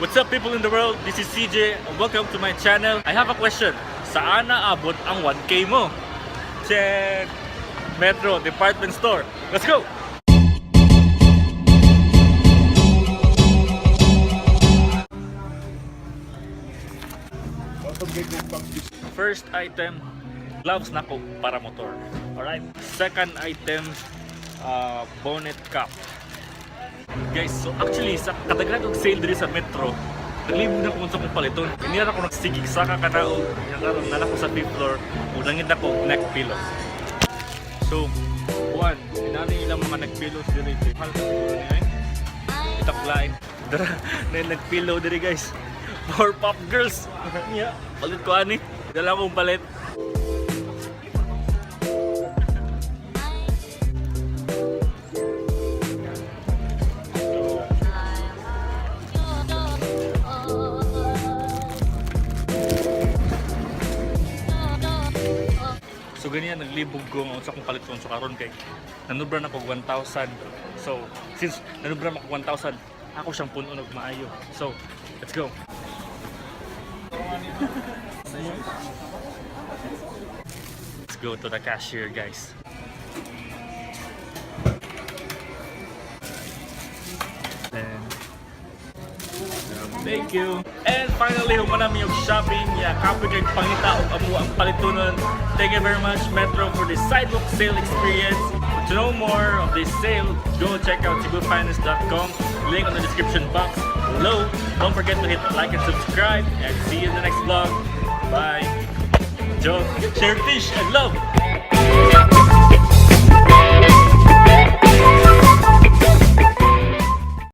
What's up people in the world? This is CJ and welcome to my channel. I have a question. Saan naabot ang 1K mo? Check! Metro Department Store. Let's go! First item, gloves na ko para motor. Alright. Second item, bonnet cap. Guys, so actually sa katagalan og sale diri sa Metro, naglibog na kung sa kong paliton. Hindi na ako nagsigig sa kakanao. Yung karon na ako sa 5th floor, ulangin na ko neck pillow. So, one, inani ilang mga neck pillows diri. Hal ka siguro niya eh. Itaklain. Dara, na yung neck pillow diri guys. For pop girls. Yeah, palit ko ani. Dala kong palit. So ganyan naglibog ko sa akong paliton so karon kay nanubra na ko 1,000. So since nanubra na ko 1,000, ako siyang puno og maayo. So let's go. Let's go to the cashier, guys. Then, thank you. And finally, humanam yung shopping. Yeah, kapag kay pangita o amo ang palitunon. Thank you very much, Metro, for this sidewalk sale experience. To know more of this sale, go check out cebufinance.com. Link on the description box below. Don't forget to hit like and subscribe. And see you in the next vlog. Bye. Joe, share fish and love.